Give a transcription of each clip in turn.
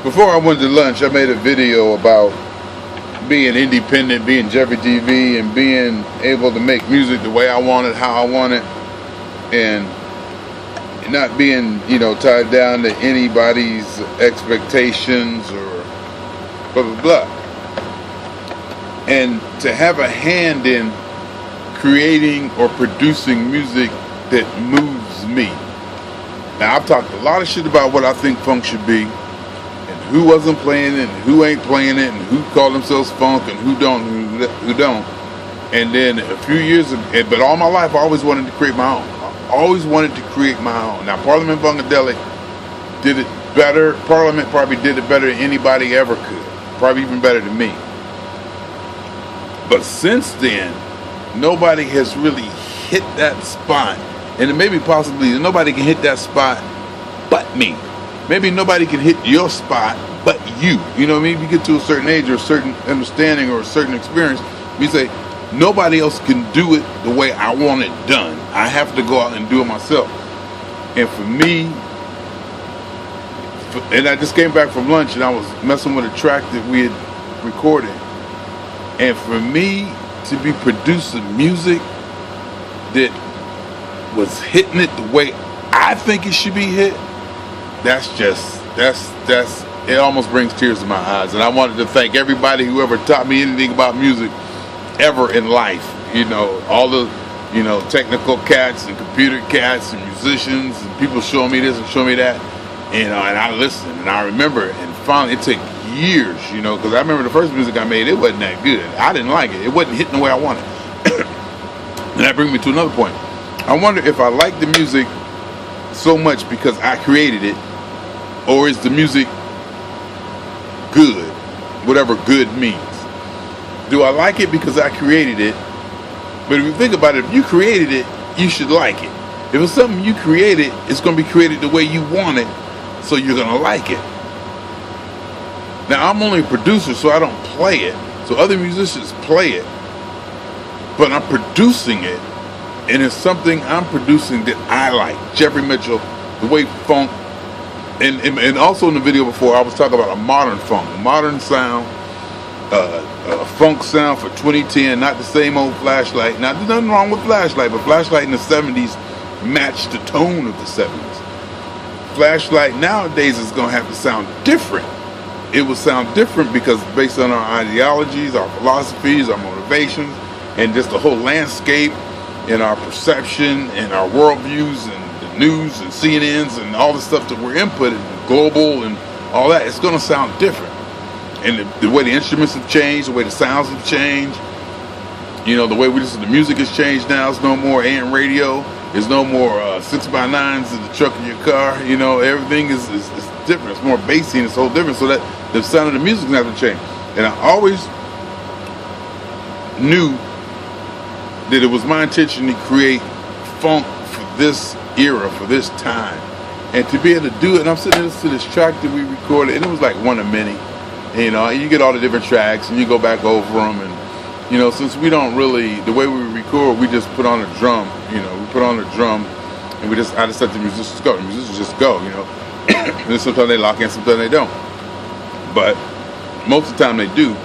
before I went to lunch, I made a video about being independent, being jefferyTV, and being able to make music the way I want it, how I want it, and not being, tied down to anybody's expectations or blah, blah, blah. And to have a hand in creating or producing music that moves me. Now, I've talked a lot of shit about what I think funk should be, and who wasn't playing it, and who ain't playing it, and who call themselves funk, and who don't. And then a few years ago, but all my life I always wanted to create my own. Always wanted to create my own. Now, Parliament Funkadelic did it better. Parliament probably did it better than anybody ever could. Probably even better than me. But since then, nobody has really hit that spot. And it maybe possibly nobody can hit that spot but me. Maybe nobody can hit your spot but you. You know what I mean? If you get to a certain age or a certain understanding or a certain experience, we say, nobody else can do it the way I want it done. I have to go out and do it myself. And for me, and I just came back from lunch and I was messing with a track that we had recorded. And for me to be producing music that was hitting it the way I think it should be hit, that's it almost brings tears to my eyes. And I wanted to thank everybody who ever taught me anything about music ever in life. All the technical cats and computer cats and musicians and people showing me this and showing me that, and I listened and I remember, and finally it took years, because I remember the first music I made, it wasn't that good. I didn't like it. It wasn't hitting the way I wanted. And that brings me to another point. I wonder if I like the music so much because I created it, or is the music good, whatever good means. Do I like it because I created it? But if you think about it, if you created it, you should like it. If it's something you created, it's going to be created the way you want it, so you're going to like it. Now, I'm only a producer, so I don't play it. So other musicians play it. But I'm producing it, and it's something I'm producing that I like. Jeffrey Mitchell, the way funk, and also in the video before, I was talking about a modern funk, a modern sound, a funk sound for 2010, not the same old Flashlight. Now, there's nothing wrong with Flashlight, but Flashlight in the 70s matched the tone of the 70s. Flashlight nowadays is going to have to sound different. It will sound different because based on our ideologies, our philosophies, our motivations, and just the whole landscape and our perception and our worldviews and the news and CNNs and all the stuff that we're inputting, global and all that, it's going to sound different. And the way the instruments have changed, the way the sounds have changed, the way we listen to music has changed now. It's no more AM radio. There's no more 6x9s in the truck of your car. Everything is different. It's more bassy and it's whole different. So that the sound of the music has to change. And I always knew that it was my intention to create funk for this era, for this time. And to be able to do it, and I'm sitting listening to this track that we recorded, and it was like one of many. You get all the different tracks and you go back over them, and since we don't really, the way we record, we just put on a drum. We put on a drum, and I just let the musicians go. The musicians just go. And then sometimes they lock in, sometimes they don't. But most of the time they do.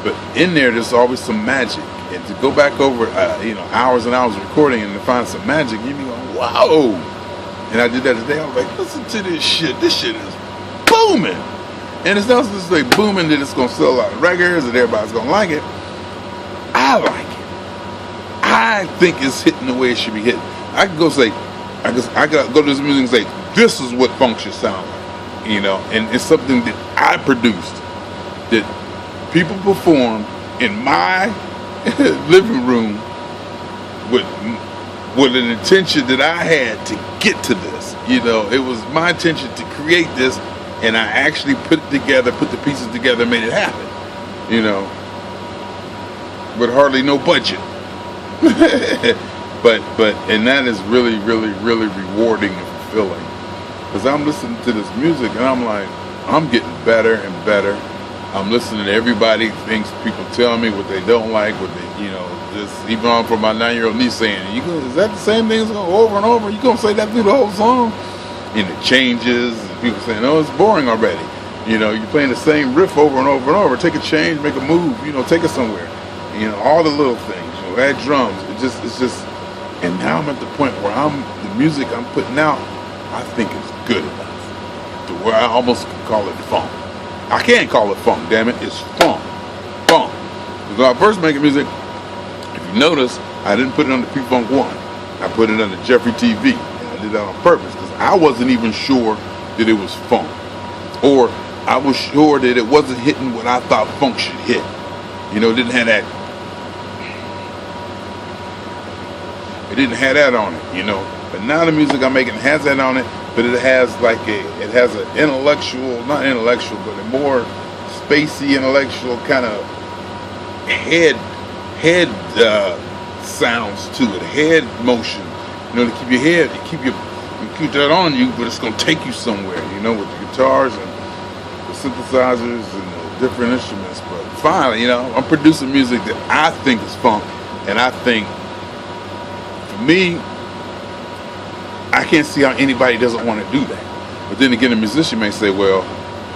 But in there's always some magic. And to go back over, hours and hours of recording and to find some magic, you be going, whoa! And I did that today. I was like, listen to this shit. This shit is booming. And it's not just like booming that it's gonna sell a lot of records and everybody's gonna like it. I like it. I think it's hitting the way it should be hitting. I could go say, I could go to this music and say, this is what funk should sound like. And it's something that I produced, that people performed in my living room with an intention that I had to get to this. It was my intention to create this, and I actually put it together, put the pieces together, and made it happen. With hardly no budget. And that is really, really, really rewarding and fulfilling. Because I'm listening to this music and I'm like, I'm getting better and better. I'm listening to everybody, things people tell me, what they don't like, what they, just even on from my 9-year-old niece saying, is that the same thing that's going over and over? You gonna say that through the whole song? And it changes, and people saying, oh, it's boring already. You know, you're playing the same riff over and over and over. Take a change, make a move, you know, take it somewhere. You know, all the little things, you know, add drums. It's just, and now I'm at the point where the music I'm putting out, I think is good enough to where I almost can call it funk. I can't call it funk, damn it, it's funk. Funk. Because when I first making music, if you notice, I didn't put it under P-Funk 1. I put it under jefferyTV. And I did that on purpose because I wasn't even sure that it was funk. Or I was sure that it wasn't hitting what I thought funk should hit. You know, it didn't have that. It didn't have that on it, you know. But now the music I'm making has that on it, but it has like it has an intellectual, not intellectual, but a more spacey intellectual kind of head sounds to it, head motion, you know, to keep your head, to keep that on you, but it's gonna take you somewhere, you know, with the guitars and the synthesizers and the different instruments. But finally, you know, I'm producing music that I think is funk, and I think, for me, I can't see how anybody doesn't want to do that. But then again, a musician may say, well,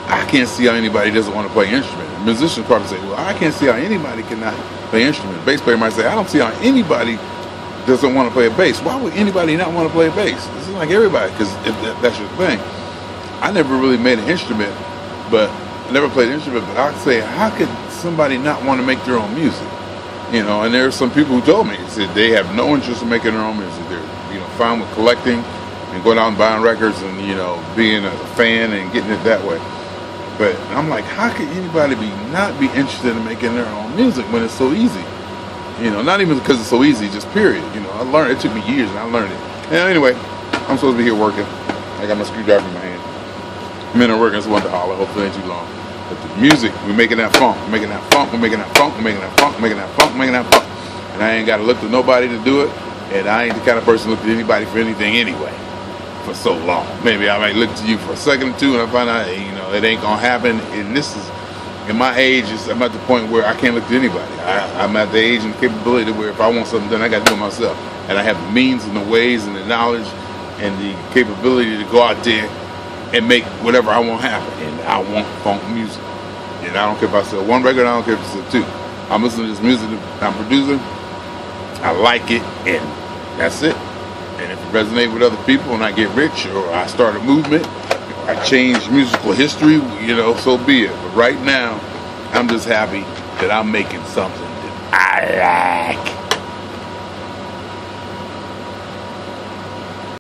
I can't see how anybody doesn't want to play an instrument. A musician probably say, well, I can't see how anybody cannot play an instrument. A bass player might say, I don't see how anybody doesn't want to play a bass. Why would anybody not want to play a bass? This is like everybody, because if that's your thing. I never really made an instrument, but I never played an instrument, but I'd say, how could somebody not want to make their own music? You know, and there are some people who told me, said they have no interest in making their own music. They're, you know, fine with collecting and going out and buying records and, you know, being a fan and getting it that way. But I'm like, how could anybody not be interested in making their own music when it's so easy? You know, not even because it's so easy, just period. You know, I learned, it took me years and I learned it. And anyway, I'm supposed to be here working. I got my screwdriver in my hand. I'm in there working, so I want to holler, hopefully it ain't too long. But the music, we're making that funk, we're making that funk, we're making that funk, we're making that funk, we're making that funk, we're making that funk. And I ain't got to look to nobody to do it, and I ain't the kind of person to look to anybody for anything anyway, for so long. Maybe I might look to you for a second or two, and I find out, you know, it ain't gonna happen. And this is, in my age, I'm at the point where I can't look to anybody. I'm at the age and capability where if I want something done, I got to do it myself. And I have the means and the ways and the knowledge and the capability to go out there and make whatever I want happen. And I want funk music. And I don't care if I sell one record, I don't care if I sell two. I'm listening to this music that I'm producing, I like it, and that's it. And if it resonates with other people and I get rich, or I start a movement, or I change musical history, you know, so be it. But right now, I'm just happy that I'm making something that I like.